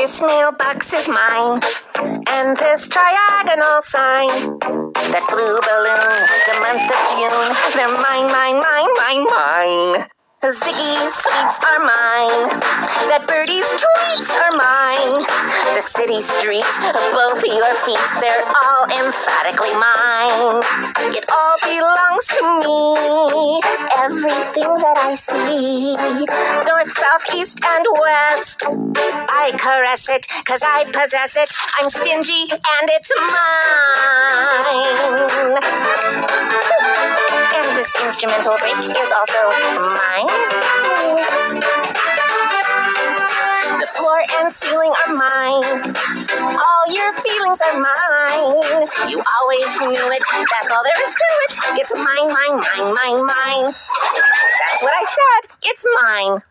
This mailbox is mine, and this triagonal sign, that blue balloon, the month of June, they're mine, mine, mine, mine, mine. Ziggy's sweets are mine, that birdie's tweets are mine. The city streets, both your feet, they're all emphatically mine. It all belongs to me, everything that I see, north, south, east, and west. I caress it, 'cause I possess it. I'm stingy, and it's mine. And this instrumental break is also mine. The floor and ceiling are mine. All your feelings are mine. You always knew it. That's all there is to it. It's mine, mine, mine, mine, mine. That's what I said. It's mine.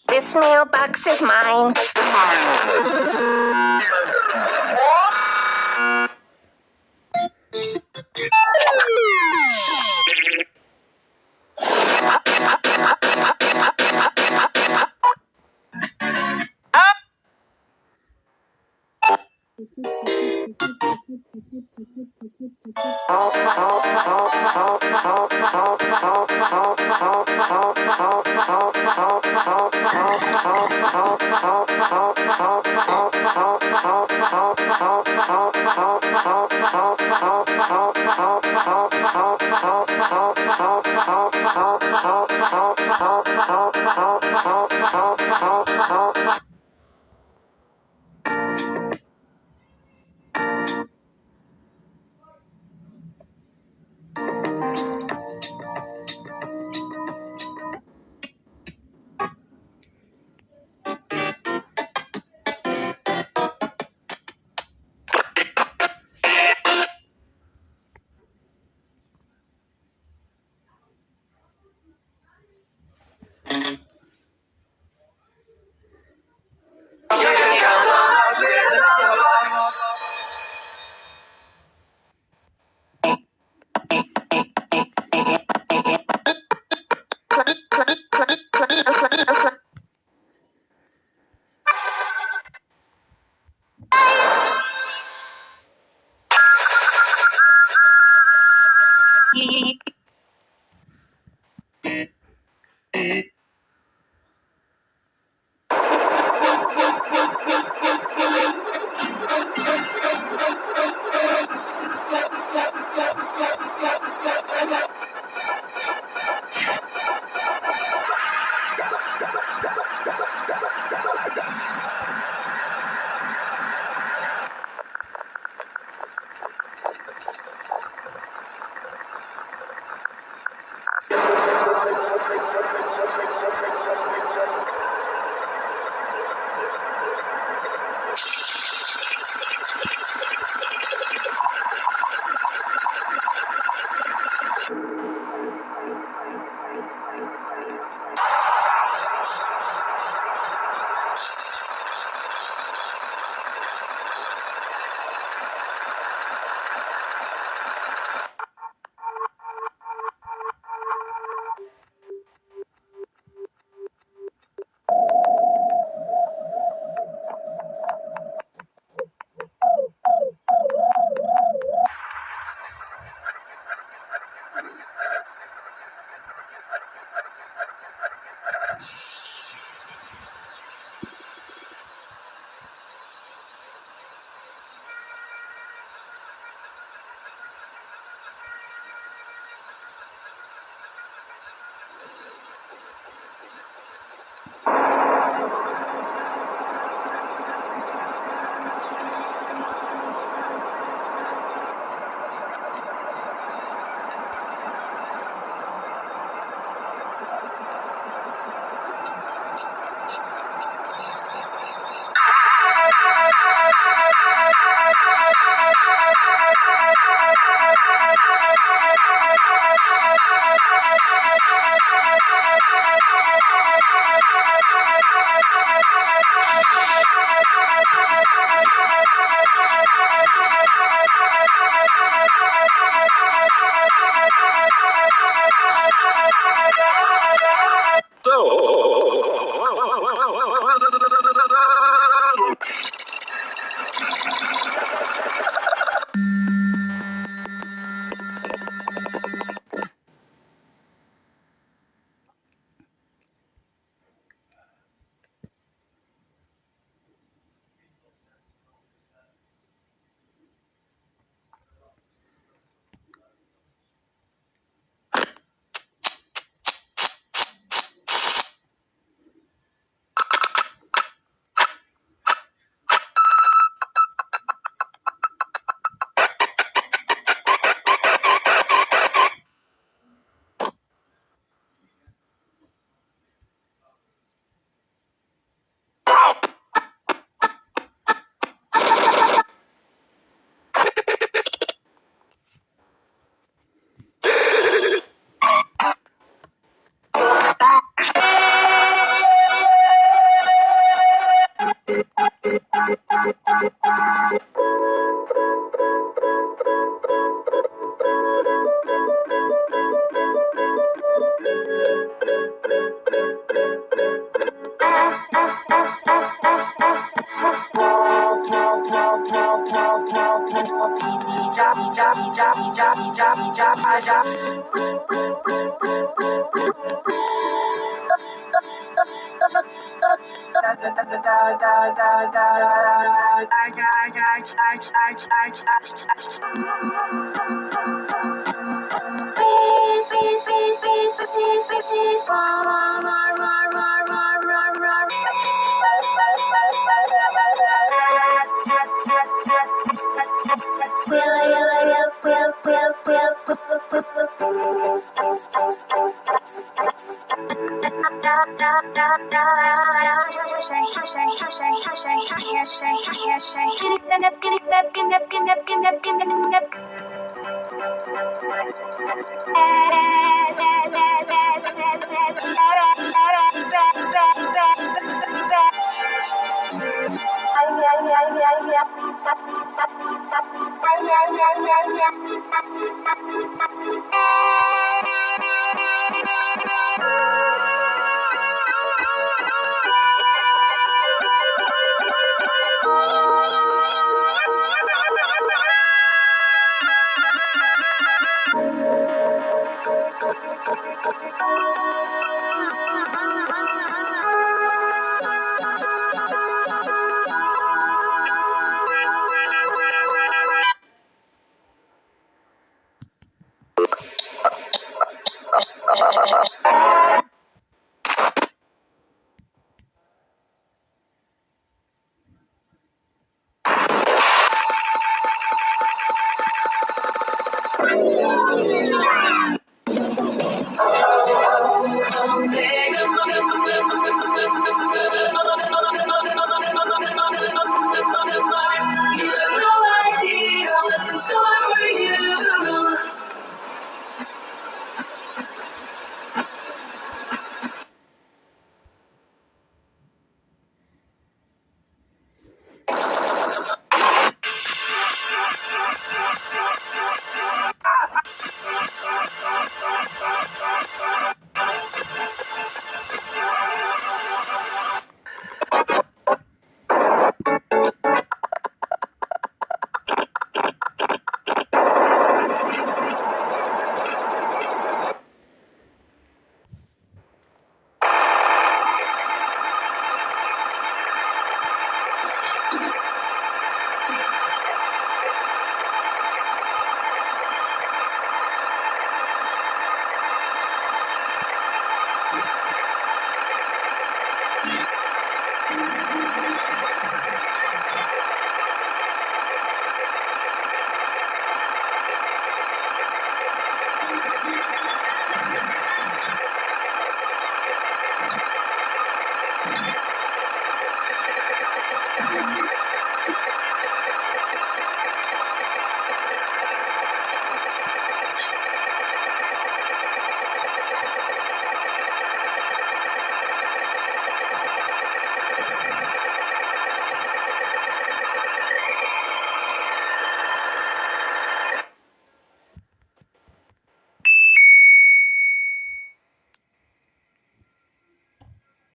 This mailbox is mine.